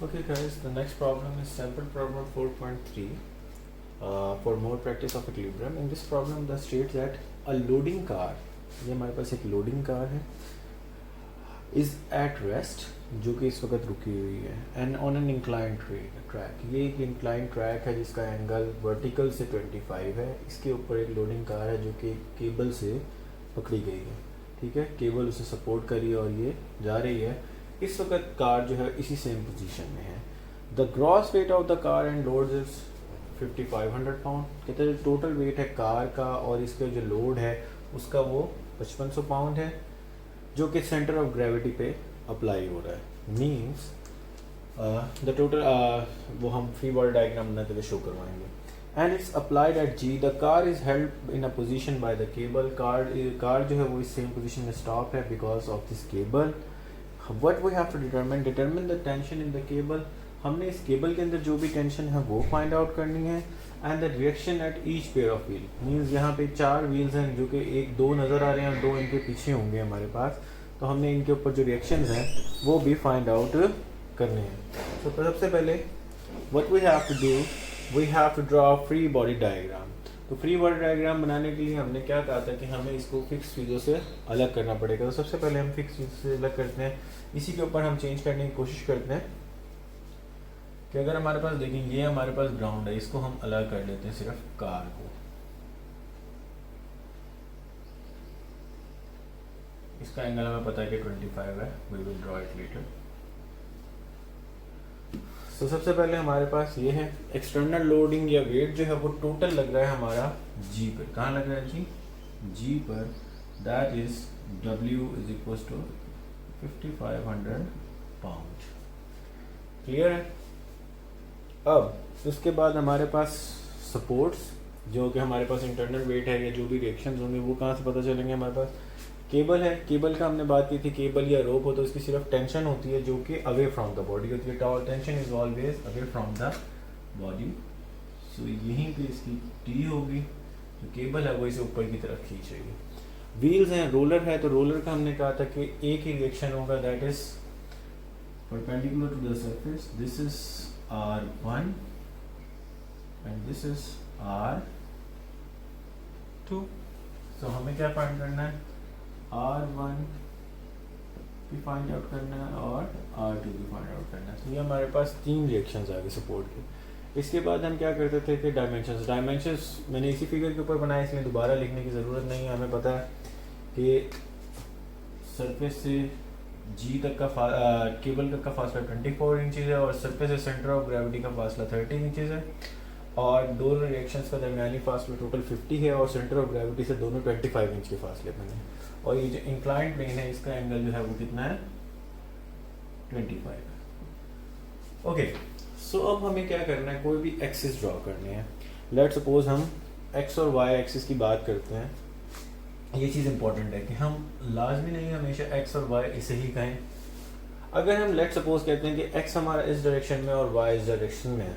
Okay guys, the next problem is sample problem 4.3 for more practice of equilibrium. In this problem the states that a loading car, ये हमारे पास एक loading car है, is at rest, जो कि इस वक्त रुकी हुई है, and on an inclined track. ये एक inclined track है जिसका एंगल वर्टिकल से 25 है. इसके ऊपर एक लोडिंग कार है जो कि केबल से पकड़ी गई है. ठीक है, केबल उसे सपोर्ट करी और ये जा रही है. इस वक्त कार जो है इसी सेम पोजीशन में है. The gross weight of the car and load is 5500 pound. कहते हैं टोटल वेट है कार का और इसका जो लोड है उसका वो 5500 पाउंड है, जो कि सेंटर ऑफ ग्रेविटी पे अप्लाई हो रहा है. मीन्स द टोटल वो हम फ्री बॉडी डायग्राम बनाते हुए शो करवाएंगे. And it's applied at G. The car is held in a position by the cable. Car जो है वो इस सेम पोजीशन में स्टॉप है because of this cable. What we have to determine the tension in the cable. हमने इस cable के अंदर जो भी टेंशन है वो फाइंड आउट करनी है. And the reaction at each pair of wheel. Means यहाँ पे 4 व्हील्स हैं जो कि एक 2 नज़र आ रहे हैं और 2 इनके पीछे होंगे हमारे पास. तो हमने इनके ऊपर जो रिएक्शंस हैं वो भी फाइंड आउट करने हैं. तो सबसे पहले what we have to do, we have to draw a free body diagram. तो फ्री बॉडी डायग्राम बनाने के लिए हमने क्या कहा था कि हमें इसको फिक्स चीज़ों से अलग करना पड़ेगा. तो सबसे पहले हम फिक्स चीज़ों से अलग करते हैं. इसी के ऊपर हम चेंज करने की कोशिश करते हैं कि अगर हमारे पास देखें ये हमारे पास ग्राउंड है, इसको हम अलग कर लेते हैं सिर्फ कार को. इसका एंगल हमें पता है कि 25 है. We will draw it later. तो सबसे पहले हमारे पास ये है एक्सटर्नल लोडिंग या वेट जो है वो टोटल लग रहा है हमारा जी पर. कहाँ लग रहा है जी? जी पर. That is W is equal to 5500 pound. Clear है? अब उसके बाद हमारे पास सपोर्ट्स जो कि हमारे पास इंटरनल वेट है या जो भी रिएक्शंस होंगे वो कहाँ से पता चलेंगे. हमारे पास केबल है. केबल का हमने बात की थी, केबल या रोप हो तो उसकी सिर्फ टेंशन होती है जो कि अवे फ्रॉम द बॉडी होती है. Tension is always away from the body. So यहीं पे इसकी टी होगी. जो केबल है वो इसे ऊपर की तरफ खींचेगी. व्हील्स हैं, रोलर है. तो रोलर का हमने कहा था कि एक ही रिएक्शन होगा, that is perpendicular to the surface. This is R1 and this is R2. So हमें क्या फाइंड करना है? R1 भी फाइंड आउट करना है और R2 भी फाइंड आउट करना है. तो ये हमारे पास 3 रिएक्शंस आ गए सपोर्ट के. इसके बाद हम क्या करते थे कि डायमेंशंस मैंने इसी फिगर के ऊपर बनाया, इसलिए दोबारा लिखने की ज़रूरत नहीं है. हमें पता है कि सरफेस से जी तक का केबल तक का फासला 24 इंचज़ है और सरफेस से सेंटर ऑफ ग्रेविटी का फासला 30 इंचज़ है. और दोनों रिएक्शंस का दरमियानी फासला टोटल 50 है और सेंटर ऑफ ग्रेविटी से दोनों 25 इंच के फासले पर हैं. और ये जो इंक्लाइंड प्लेन है इसका एंगल जो है वो कितना है? 25. ओके. सो अब हमें क्या करना है? कोई भी एक्सिस ड्रॉ करने हैं. लेट सपोज हम एक्स और वाई एक्सिस की बात करते हैं. ये चीज़ इंपॉर्टेंट है कि हम लाजमी नहीं हमेशा एक्स और वाई इसे ही कहें. अगर हम लेट सपोज कहते हैं कि एक्स हमारा इस डायरेक्शन में और वाई इस डायरेक्शन में है,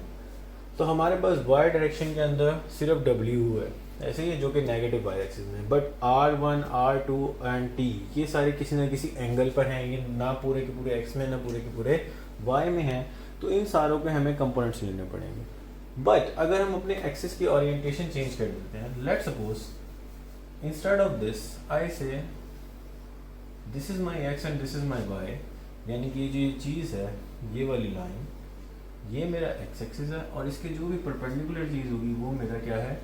तो हमारे पास वाई डायरेक्शन के अंदर सिर्फ W है ऐसे ही, जो कि नेगेटिव वाई एक्सिस में है. But R1, R2 and T ये सारे किसी ना किसी एंगल पर हैं. ये ना पूरे के पूरे एक्स में ना पूरे के पूरे वाई में हैं. तो इन सारों के हमें कंपोनेंट्स लेने पड़ेंगे. बट अगर हम अपने एक्सिस की ओरिएंटेशन चेंज कर देते हैं, let suppose instead of this I say this is my x and this is my y, यानी कि जो ये चीज़ है ये वाली लाइन ये मेरा एक्स एक्सिस है और इसके जो भी परपेंडिकुलर चीज़ होगी वो मेरा क्या है?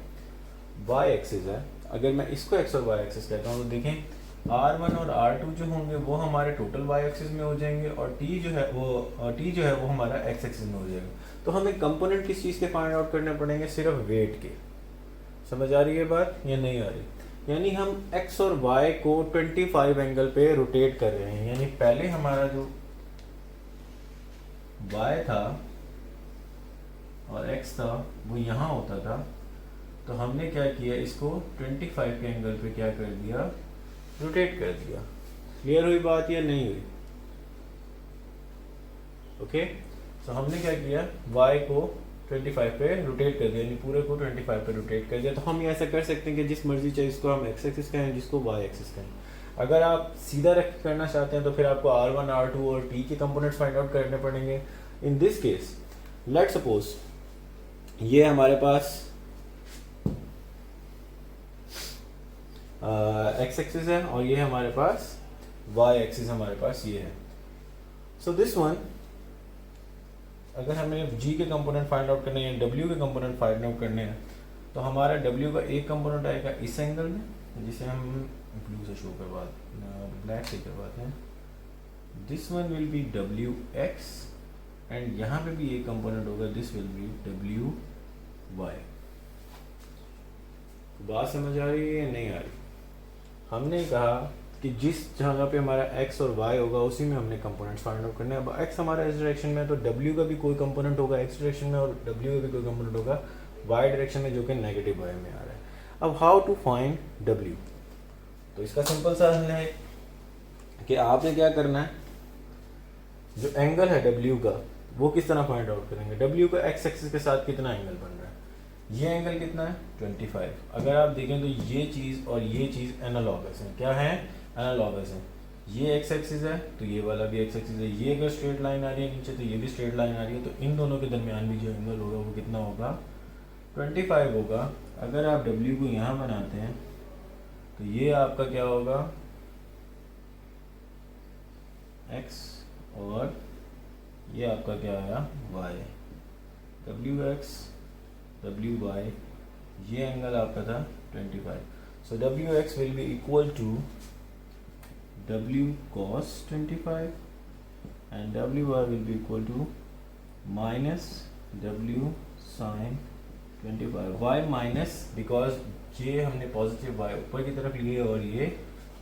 वाई एक्सिस है. अगर मैं इसको एक्स और वाई एक्सिस कहता हूँ तो देखें R1 और R2 जो होंगे वो हमारे टोटल वाई एक्सिस में हो जाएंगे और T जो है वो हमारा एक्स एक्सिस में हो जाएगा. तो हमें कंपोनेंट किस चीज़ के फाइंड आउट करने पड़ेंगे? सिर्फ वेट के. समझ आ रही है बात या नहीं आ रही? यानी हम एक्स और वाई को 25 एंगल पे रोटेट कर रहे हैं. यानी पहले हमारा जो वाई था और x था वो यहाँ होता था, तो हमने क्या किया? इसको 25 के एंगल पे क्या कर दिया? रोटेट कर दिया. क्लियर हुई बात या नहीं हुई? ओके. तो हमने क्या किया? y को 25 पे रोटेट कर दिया, यानी पूरे को 25 पे रोटेट कर दिया. तो हम ये ऐसा कर सकते हैं कि जिस मर्जी चाहे इसको हम x एक्सिस कहें, जिसको y एक्सिस कहें. अगर आप सीधा रख करना चाहते हैं तो फिर आपको R1, R2 और T के कंपोनेंट्स फाइंड आउट करने पड़ेंगे. In this case let suppose ये हमारे पास एक्स एक्सिस है और ये हमारे पास वाई एक्सिस हमारे पास ये है. सो दिस वन अगर हमें g के कंपोनेंट फाइंड आउट करने हैं, w के कंपोनेंट फाइंड आउट करने हैं, तो हमारा w का एक कंपोनेंट आएगा इस एंगल में, जिसे हम ब्लू से शो करवाते ब्लैक से करवाते हैं. This one will be w x and यहाँ पे भी एक कंपोनेंट होगा, this will be w y. बात समझ आ रही है या नहीं आ रही? हमने कहा कि जिस जगह पे हमारा x और y होगा उसी में हमने कंपोनेंट्स फाइंड आउट करने हैं. अब x हमारा इस डायरेक्शन में है तो w का भी कोई कंपोनेंट होगा x डायरेक्शन में और w का भी कोई कंपोनेंट होगा y डायरेक्शन में, जो कि नेगेटिव y में आ रहा है. अब हाउ टू फाइंड w? तो इसका सिंपल सा हल है कि आपने क्या करना है, जो एंगल है w का वो किस तरह फाइंड आउट करेंगे. w का x एक्सिस के साथ कितना एंगल बन रहा है, ये एंगल कितना है 25. अगर आप देखें तो ये चीज़ और ये चीज़ एनालॉगस है. क्या है? एनालॉगस है. ये x एक्सिस है तो ये वाला भी x एक्सिस है. ये अगर स्ट्रेट लाइन आ रही है नीचे तो ये भी स्ट्रेट लाइन आ रही है, तो इन दोनों के दरमियान भी जो एंगल होगा वो कितना होगा 25 होगा. अगर आप w को यहाँ बनाते हैं तो ये आपका क्या होगा x और ये आपका क्या आया y. wx wy ये एंगल आपका था 25. So wx will be equal to w cos 25 and wy will be equal to minus w sin 25. y minus because ये हमने पॉजिटिव y ऊपर की तरफ लिए और ये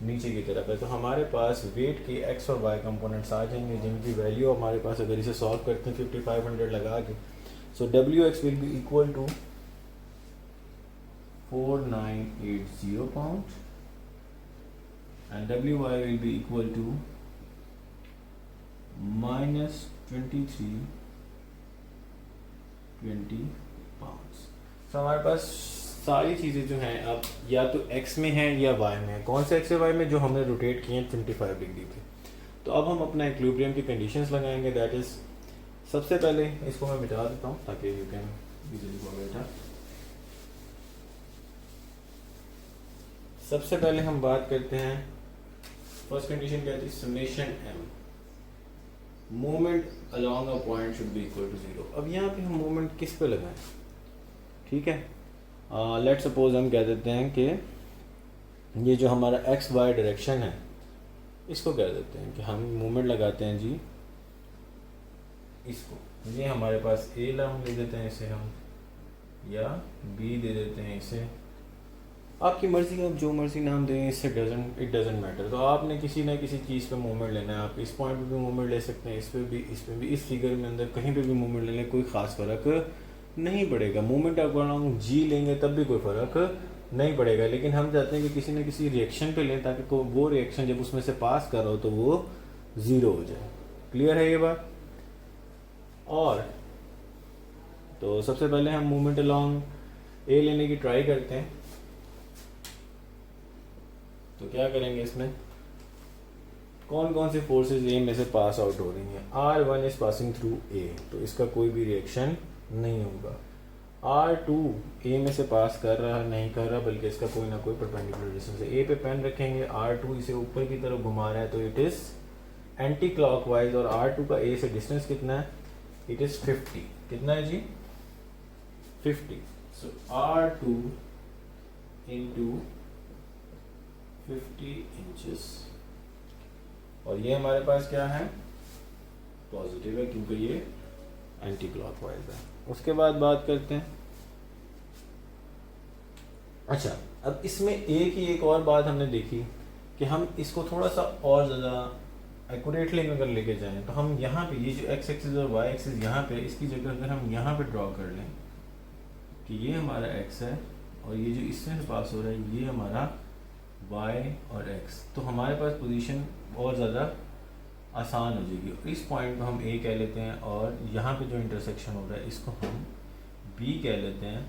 नीचे की तरफ है, तो हमारे पास वेट के x और y कंपोनेंट्स आ जाएंगे जिनकी वैल्यू हमारे पास अगर इसे सॉल्व करते हैं 5500 लगा के. सो wx will be equal to 4980 pound and wy will be equal to minus 2320 pounds. तो हमारे पास सारी चीज़ें जो हैं अब या तो x में हैं या y में हैं. कौन से x या y में? जो हमने रोटेट किए हैं 25 डिग्री पे. तो अब हम अपना इक्विलिब्रियम की कंडीशंस लगाएंगे. दैट इज़ सबसे पहले इसको मैं मिटा देता हूँ ताकि you can easily forget it. सबसे पहले हम बात करते हैं, फर्स्ट कंडीशन क्या थी, summation m movement along a point should be equal to 0. अब यहाँ पे हम मूवमेंट किस पे लगाएं? ठीक है, लेट सपोज हम कह देते हैं कि ये जो हमारा एक्स वाई डायरेक्शन है इसको कह देते हैं कि हम मूवमेंट लगाते हैं जी इसको. ये हमारे पास ए नाम दे देते हैं इसे हम, या बी दे देते हैं इसे, आपकी मर्ज़ी का जो मर्ज़ी नाम दें, इससे इट डजेंट मैटर. तो आपने किसी ना किसी चीज़ पे मूवमेंट लेना है. आप इस पॉइंट पे भी मूवमेंट ले सकते हैं, इस पे भी, इस पे भी, इस फिगर में अंदर कहीं पे भी मूवमेंट ले लें, कोई ख़ास फ़र्क नहीं पड़ेगा. मूवमेंट अगर जी लेंगे तब भी कोई फ़र्क नहीं पड़ेगा. लेकिन हम चाहते हैं कि किसी न किसी रिएक्शन पे लें ताकि वो रिएक्शन जब उसमें से पास कर रहा हो तो वो ज़ीरो हो जाए. क्लियर है ये बात? और तो सबसे पहले हम मूवमेंट अलोंग ए लेने की ट्राई करते हैं. तो क्या करेंगे, इसमें कौन कौन से फोर्सेस ए में से पास आउट हो रही हैं. R1 is passing through a, तो इसका कोई भी रिएक्शन नहीं होगा. R2 ए में से पास कर रहा है, नहीं कर रहा, बल्कि इसका कोई ना कोई परपेंडिकुलर डिस्टेंस है. ए पे पेन रखेंगे, R2 इसे ऊपर की तरफ घुमा रहा है तो इट इज़ एंटी क्लॉकवाइज. और R2 का ए से डिस्टेंस कितना है, इट इज़ 50. कितना है जी, 50. सो R2 इंटू 50 इंचेस. और ये हमारे पास क्या है, पॉजिटिव है क्योंकि ये एंटी क्लॉकवाइज है. उसके बाद बात करते हैं, अच्छा अब इसमें ए की एक और बात हमने देखी कि हम इसको थोड़ा सा और ज़्यादा एक्यूरेटली अगर लेके जाएं तो हम यहाँ पे ये जो एक्स एक्सिस और वाई एक्सिस यहाँ पे, इसकी जगह अगर हम यहाँ पे ड्रॉ कर लें कि ये हमारा एक्स है और ये जो इसमें से पास हो रहा है ये हमारा y और x, तो हमारे पास पोजीशन और ज़्यादा आसान हो जाएगी. इस पॉइंट को हम a कह लेते हैं और यहाँ पे जो इंटरसेक्शन हो रहा है इसको हम b कह लेते हैं.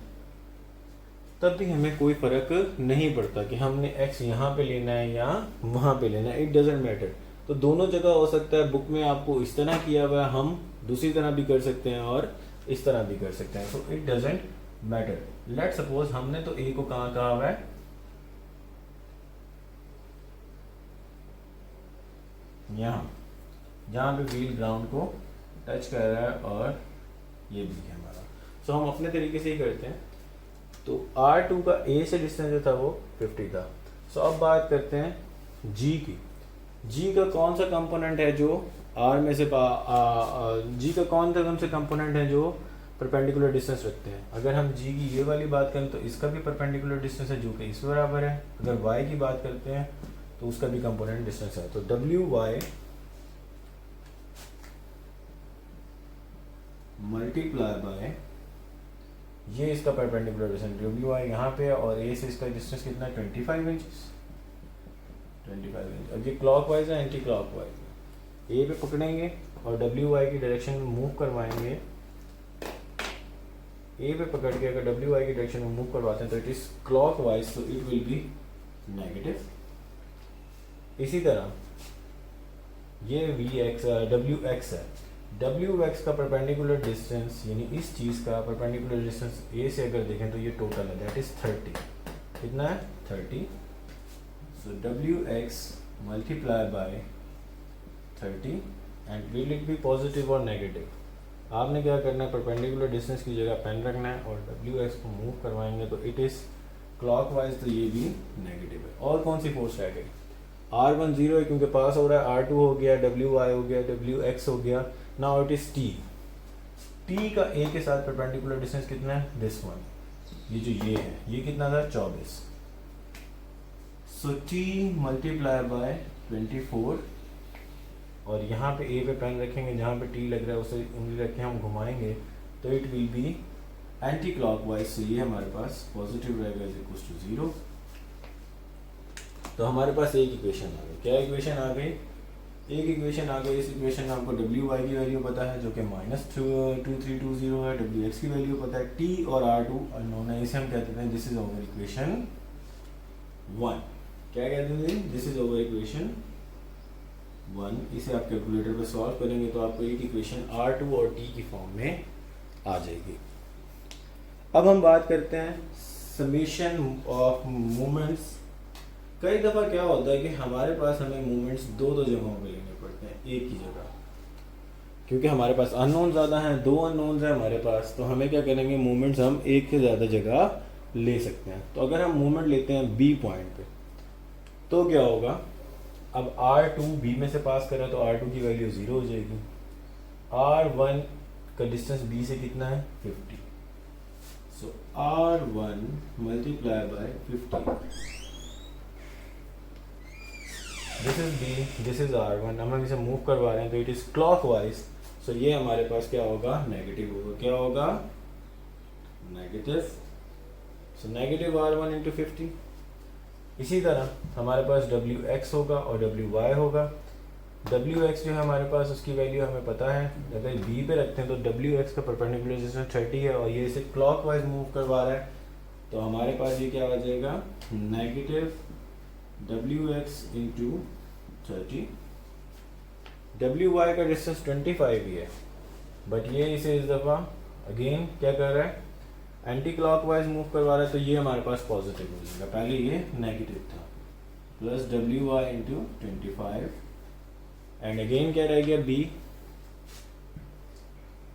तब भी हमें कोई फ़र्क नहीं पड़ता कि हमने x यहाँ पे लेना है या वहाँ पे लेना है, इट डजेंट मैटर. तो दोनों जगह हो सकता है। बुक में आपको इस तरह किया हुआ है, हम दूसरी तरह भी कर सकते हैं और इस तरह भी कर सकते हैं, so it doesn't matter. Let suppose हमने तो ए को कहाँ कहा हुआ है, यहाँ जहाँ पे व्हील ग्राउंड को टच कर रहा है, और ये भी है हमारा। सो हम अपने तरीके से ही करते हैं। तो R2 का A से डिस्टेंस जो था वो 50 था। सो अब बात करते हैं G की। G का कौन सा कंपोनेंट है जो R में से G का कौन से कंपोनेंट है जो परपेंडिकुलर डिस्टेंस रखते हैं। अगर हम G की ये वाली बात करें तो इसका भी परपेंडिकुलर डिस्टेंस है जो कि इस बराबर है। अगर Y की बात करते हैं तो उसका भी कंपोनेंट डिस्टेंस है। तो WY मल्टीप्लाई बाय ये इसका परपेंडिकुलर डिस्टेंस WY यहाँ पे है, और A से इसका डिस्टेंस कितना है 25 इंचेस, 25 इंच। अब ये क्लॉकवाइज है एंटी क्लॉकवाइज। A पे पकड़ेंगे और WY की डायरेक्शन में मूव करवाएंगे। A पे पकड़ के अगर WY की डायरेक्शन में मूव करवाते हैं तो इट इज क्लॉकवाइज, तो इट विल बी नेगेटिव। इसी तरह ये WX है। WX का परपेंडिकुलर डिस्टेंस यानी इस चीज़ का परपेंडिकुलर डिस्टेंस A से अगर देखें तो ये टोटल है, दैट इज 30। कितना है 30। सो WX multiply by 30 and will it be positive और नेगेटिव। आपने क्या करना है, परपेंडिकुलर डिस्टेंस की जगह पेन रखना है और WX को मूव करवाएंगे तो इट इज़ क्लॉकवाइज, तो ये भी नेगेटिव है। और कौन सी फोर्स रह गई, R1 0 है क्योंकि पास हो रहा है, R2 हो गया, WY हो गया, WX हो गया। नाउ इट इज T का A के साथ परपेंडिकुलर डिस्टेंस कितना है, दिस वन, ये जो ये है, ये कितना था 24। सो T मल्टीप्लाई बाय 24, और यहाँ पे A पे पेन रखेंगे, जहाँ पे T लग रहा है उसे उंगली रख के हम घुमाएंगे तो it will be anti clockwise. So ये हमारे पास पॉजिटिव रहेगा इज इक्वल टू 0। तो हमारे पास एक इक्वेशन आ गई। क्या इक्वेशन आ गई, एक इक्वेशन आ गई। इस इक्वेशन में आपको WY की वैल्यू पता है जो कि -2320 है, WX की वैल्यू पता है, T और R2 अननोन है। इसे हम कहते हैं दिस इज ओवर इक्वेशन 1। क्या कहते हैं, दिस इज ओवर इक्वेशन 1। इसे आप कैलकुलेटर पे सॉल्व करेंगे तो आपको एक इक्वेशन R2 और T की फॉर्म में आ जाएगी। अब हम बात करते हैं समेशन ऑफ मोमेंट्स। कई दफ़ा क्या होता है कि हमारे पास हमें मूवमेंट्स दो जगहों पे लेने पड़ते हैं एक ही जगह, क्योंकि हमारे पास अननोन ज़्यादा हैं, 2 अननोन्स हैं हमारे पास। तो हमें क्या करेंगे, मूवमेंट्स हम एक से ज़्यादा जगह ले सकते हैं। तो अगर हम मूवमेंट लेते हैं B पॉइंट पे तो क्या होगा, अब R2 B में से पास कर रहा है तो R2 की वैल्यू 0 हो जाएगी। R1 का डिस्टेंस B से कितना है 50। सो R1 multiply by 50, this is B, this is R1। हम इसे मूव करवा रहे हैं तो इट इज क्लॉकवाइज। सो ये हमारे पास क्या होगा, नेगेटिव होगा। क्या होगा, negative. So negative R1 into 50। इसी तरह हमारे पास WX होगा और WY होगा। WX जो है हमारे पास उसकी वैल्यू हमें पता है, अगर B पे रखते हैं तो WX का परपेंडिकुलर डिस्टेंस 30 है और ये इसे क्लॉकवाइज मूव करवा रहा है, तो हमारे पास ये क्या आ जाएगा, नेगेटिव WX इंटू 30। WY का डिस्टेंस 25 ही है, बट ये इसे इस दफ़ा अगेन क्या कर रहा है, एंटी क्लॉकवाइज मूव करवा रहा है, तो ये हमारे पास पॉजिटिव हो जाएगा। पहले ये नेगेटिव था, plus WY into 25 and again क्या रह गया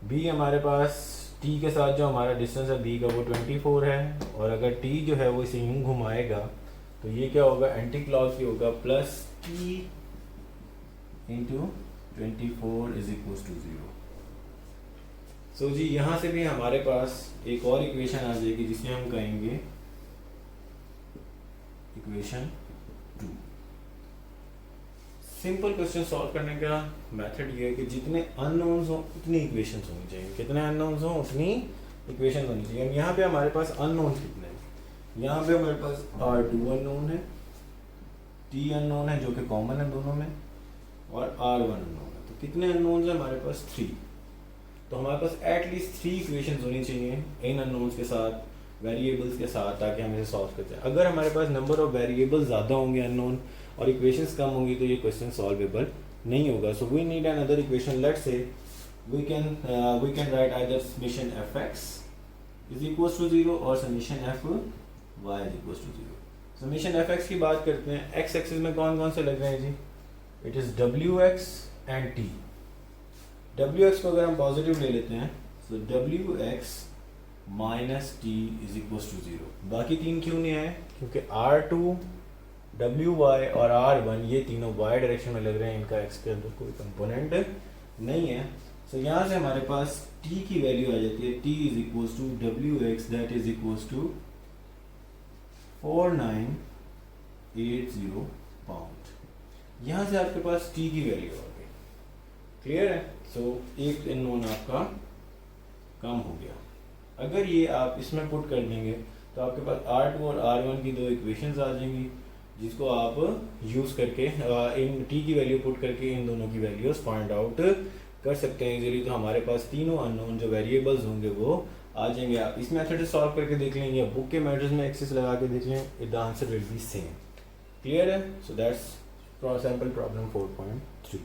B हमारे पास T के साथ जो हमारा डिस्टेंस है B का वो 24 है, और अगर T जो है वो इसे यूं घुमाएगा तो ये क्या होगा, एंटी क्लॉक ही होगा, plus T into 24 is equal to 0। So जी यहाँ से भी हमारे पास एक और इक्वेशन आ जाएगी जिसे हम कहेंगे इक्वेशन 2। सिंपल क्वेश्चन सॉल्व करने का मेथड ये है कि जितने अननोन्स हो उतनी इक्वेशंस होनी चाहिए, कितने अननोन्स हो उतनी इक्वेशन होनी चाहिए। यहाँ पे हमारे पास अननोन्स कितने हैं, यहाँ पे हमारे पास R2 अननोन है, T अननोन है जो कि कॉमन है दोनों में, और R1 अननोन है। तो कितने अननोन्स हैं हमारे पास, 3। तो हमारे पास एटलीस्ट 3 इक्वेशंस होनी चाहिए इन अननोन्स के साथ, वेरिएबल्स के साथ, ताकि हम इसे सॉल्व करते हैं। अगर हमारे पास नंबर ऑफ वेरिएबल्स ज़्यादा होंगे अननोन और इक्वेशंस कम होंगी तो ये क्वेश्चन सॉल्वेबल नहीं होगा. So we need another equation. Let's say we can write either summation fx is equals to 0 और summation fy is equals to 0. summation fx की बात करते हैं. x एक्सिस में कौन कौन से लग रहे हैं जी? It is wx and t. wx को अगर हम पॉजिटिव ले लेते हैं तो wx minus T is equals to 0. बाकी तीन क्यों नहीं आए? क्योंकि r2 wy और r1 ये तीनों y डायरेक्शन में लग रहे हैं. इनका x के अंदर कोई कंपोनेंट नहीं है. तो यहाँ से हमारे पास t की वैल्यू आ जाती है. t is equals to wx that is equals to 4980 pound. यहाँ से आपके पास t की वैल्यू आ गई. क्लियर है? सो एक अननोन आपका कम हो गया. अगर ये आप इसमें पुट कर देंगे तो आपके पास r2 और r1 की दो इक्वेशंस आ जाएंगी जिसको आप यूज़ करके इन t की वैल्यू पुट करके इन दोनों की वैल्यूज फाइंड आउट कर सकते हैं इजीली. तो हमारे पास तीनों अननोन जो वेरिएबल्स होंगे वो आ जाएंगे. आप इस मेथड से सॉल्व करके देख लेंगे, बुक के मेथड्स में एक्सेस लगा के देख लें, the answer will be same. Clear है? So that's sample problem 4.3.